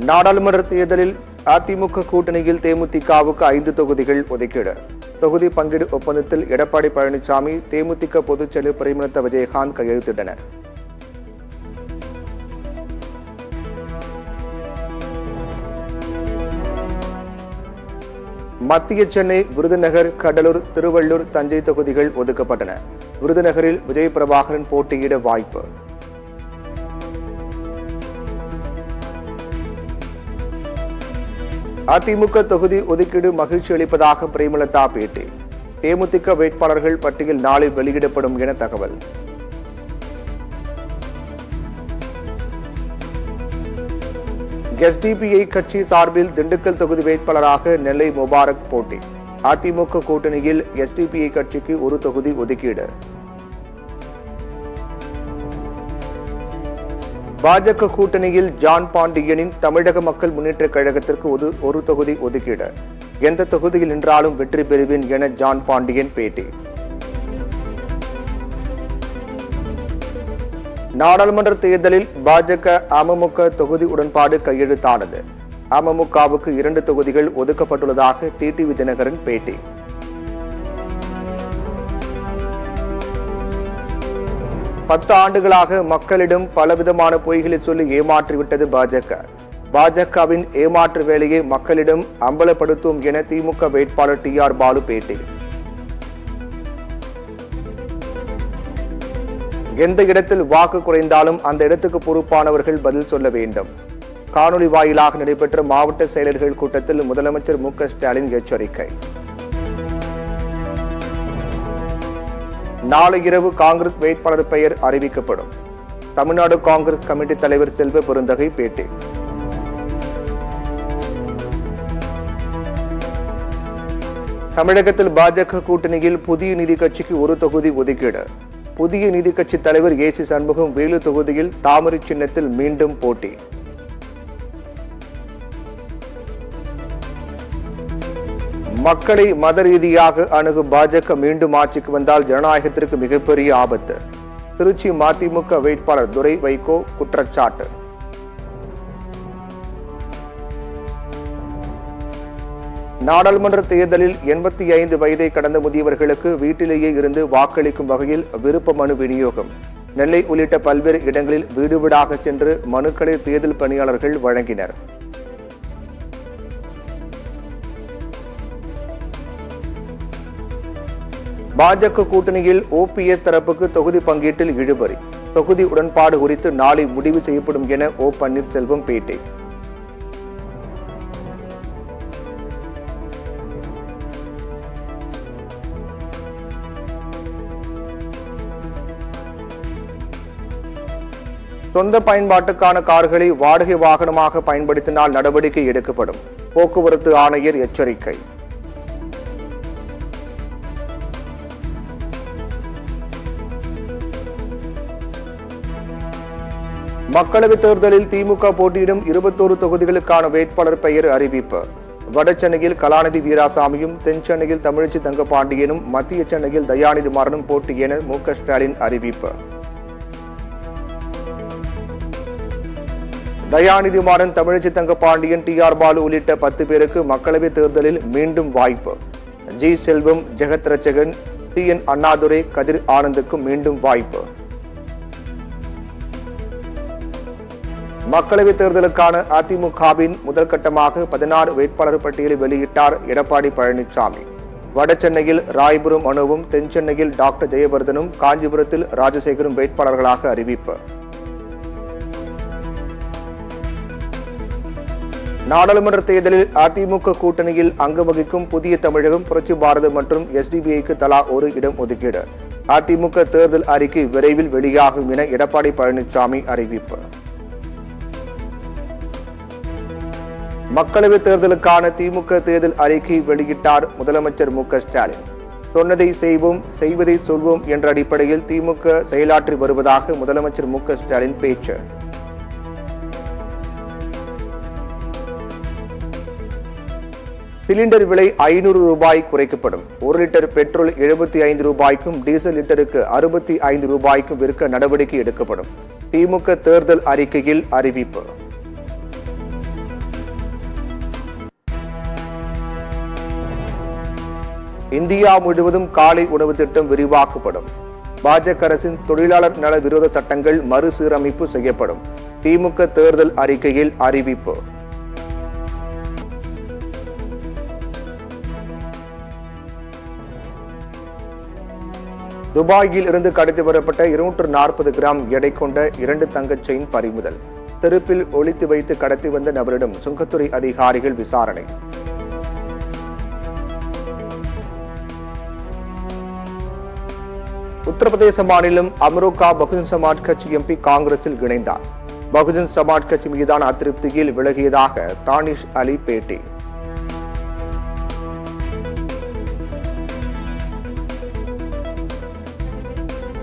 நாடாளுமன்ற தேர்தலில் அதிமுக கூட்டணியில் தேமுதிகவுக்கு 5 தொகுதிகள் ஒதுக்கீடு. தொகுதி பங்கீடு ஒப்பந்தத்தில் எடப்பாடி பழனிசாமி, தேமுதிக பொதுச் செயலர் பிரேமலதா விஜயகாந்த் கையெழுத்திட்டனர். மத்திய சென்னை, விருதுநகர், கடலூர், திருவள்ளூர், தஞ்சை தொகுதிகள் ஒதுக்கப்பட்டன. விருதுநகரில் விஜய் பிரபாகரன் போட்டியிட வாய்ப்பு. அதிமுக தொகுதி ஒதுக்கீடு மகிழ்ச்சி அளிப்பதாக பிரேமலதா பேட்டி. தேமுதிக வேட்பாளர்கள் பட்டியல் நாளை வெளியிடப்படும் என தகவல். எஸ்டிபிஐ கட்சி சார்பில் திண்டுக்கல் தொகுதி வேட்பாளராக நெல்லை முபாரக் போட்டி. அதிமுக கூட்டணியில் எஸ்டிபிஐ கட்சிக்கு ஒரு தொகுதி ஒதுக்கீடு. பாஜக கூட்டணியில் ஜான் பாண்டியனின் தமிழக மக்கள் முன்னேற்ற கழகத்திற்கு ஒரு தொகுதி ஒதுக்கீடு. எந்த தொகுதியில் நின்றாலும் வெற்றி பெறுவேன் என ஜான் பாண்டியன் பேட்டி. நாடாளுமன்ற தேர்தலில் பாஜக அமமுக தொகுதி உடன்பாடு கையெழுத்தானது. அமமுகவுக்கு 2 தொகுதிகள் ஒதுக்கப்பட்டுள்ளதாக டிடிவி தினகரன் பேட்டி. பத்து ஆண்டுகளாக மக்களிடம் பலவிதமான பொய்களை சொல்லி ஏமாற்றிவிட்டது பாஜக. பாஜகவின் ஏமாற்று வேலையை மக்களிடம் அம்பலப்படுத்தும் என திமுக வேட்பாளர் TR பாலு பேட்டி. எந்த இடத்தில் வாக்கு குறைந்தாலும் அந்த இடத்துக்கு பொறுப்பானவர்கள் பதில் சொல்ல வேண்டும். காணொலி வாயிலாக நடைபெற்ற மாவட்ட செயலர்கள் கூட்டத்தில் முதலமைச்சர் மு க ஸ்டாலின் எச்சரிக்கை. நாளை இரவு காங்கிரஸ் வேட்பாளர் பெயர் அறிவிக்கப்படும். தமிழ்நாடு காங்கிரஸ் கமிட்டி தலைவர் செல்வ பெருந்தகை பேட்டி. தமிழகத்தில் பாஜக கூட்டணியில் புதிய நீதி கட்சிக்கு ஒரு தொகுதி ஒதுக்கீடு. புதிய நீதி கட்சி தலைவர் AC சண்முகம் வேலு தொகுதியில் தாமரை சின்னத்தில் மீண்டும் போட்டி. மக்களை மத ரீதியாக அணுகும் பாஜக மீண்டும் ஆட்சிக்கு வந்தால் ஜனநாயகத்திற்கு மிகப்பெரிய ஆபத்து. திருச்சி மதிமுக வேட்பாளர் துரை வைகோ குற்றச்சாட்டு. நாடாளுமன்ற தேர்தலில் 85 வயதை கடந்த முதியவர்களுக்கு வீட்டிலேயே இருந்து வாக்களிக்கும் வகையில் விருப்ப மனு விநியோகம். நெல்லை உள்ளிட்ட பல்வேறு இடங்களில் வீடு வீடாக சென்று மனுக்களை தேர்தல் பணியாளர்கள் வழங்கினர். பாஜக கூட்டணியில் OPS தரப்புக்கு தொகுதி பங்கீட்டில் இழுபறி. தொகுதி உடன்பாடு குறித்து நாளை முடிவு செய்யப்படும் என O பன்னீர்செல்வம் பேட்டி. சொந்த பயன்பாட்டுக்கான கார்களை வாடகை வாகனமாக பயன்படுத்தினால் நடவடிக்கை எடுக்கப்படும். போக்குவரத்து ஆணையர் எச்சரிக்கை. மக்களவைத் தேர்தலில் திமுக போட்டியிடும் 21 தொகுதிகளுக்கான வேட்பாளர் பெயர் அறிவிப்பு. வடசென்னையில் கலாநிதி வீராசாமியும், தென் சென்னையில் தமிழச்சி தங்கபாண்டியனும், மத்திய சென்னையில் தயாநிதி மாறனும் போட்டி என மு க ஸ்டாலின் அறிவிப்பு. தயாநிதி மாறன், தமிழச்சி தங்கபாண்டியன், TR பாலு உள்ளிட்ட 10 பேருக்கு மக்களவைத் தேர்தலில் மீண்டும் வாய்ப்பு. G செல்வம், ஜெகத் ரட்சகன், TN அண்ணாதுரை, கதிர் ஆனந்துக்கும் மீண்டும் வாய்ப்பு. மக்களவைத் தேர்தலுக்கான அதிமுகவின் முதல் கட்டமாக 16 வேட்பாளர் பட்டியலை வெளியிட்டார் எடப்பாடி பழனிசாமி. வடசென்னையில் ராயபுரம் மனுவும், தென் சென்னையில் டாக்டர் ஜெயவர்தனும், காஞ்சிபுரத்தில் ராஜசேகரும் வேட்பாளர்களாக அறிவிப்பு. நாடாளுமன்ற தேர்தலில் அதிமுக கூட்டணியில் அங்கம் வகிக்கும் புதிய தமிழகம், புரட்சி பாரதம் மற்றும் SDBIக்கு தலா ஒரு இடம் ஒதுக்கீடு. அதிமுக தேர்தல் அறிக்கை விரைவில் வெளியாகும் என எடப்பாடி பழனிசாமி அறிவிப்பு. மக்களவைத் தேர்தலுக்கான திமுக தேர்தல் அறிக்கை வெளியிட்டார் முதலமைச்சர் மு க ஸ்டாலின். சொன்னதை செய்வோம், செய்வதை சொல்வோம் என்ற அடிப்படையில் திமுக செயலாற்றி வருவதாக முதலமைச்சர் மு க ஸ்டாலின் பேச்சு. சிலிண்டர் விலை 500 ரூபாய் குறைக்கப்படும். 1 லிட்டர் பெட்ரோல் 75 ரூபாய்க்கும், டீசல் லிட்டருக்கு 65 ரூபாய்க்கும் விற்க நடவடிக்கை எடுக்கப்படும். திமுக தேர்தல் அறிக்கையில் அறிவிப்பு. இந்தியா முழுவதும் காலை உணவு திட்டம் விரிவாக்கப்படும். பாஜக அரசின் தொழிலாளர் நல விரோத சட்டங்கள் மறுசீரமைப்பு செய்யப்படும். திமுக தேர்தல் அறிக்கையில் அறிவிப்பு. துபாயில் இருந்து கடத்தி வரப்பட்ட 240 கிராம் எடை கொண்ட 2 தங்கச் செயின் பறிமுதல். செருப்பில் ஒளித்து வைத்து கடத்தி வந்த நபரிடம் சுங்கத்துறை அதிகாரிகள் விசாரணை. உத்தரப்பிரதேச மாநிலம் அமரோகா பகுஜன் சமாஜ் கட்சி எம்பி காங்கிரஸில் இணைந்தார். பகுஜன் சமாஜ் கட்சி மீதான அதிருப்தியில் விலகியதாக தானிஷ் அலி பேட்டி.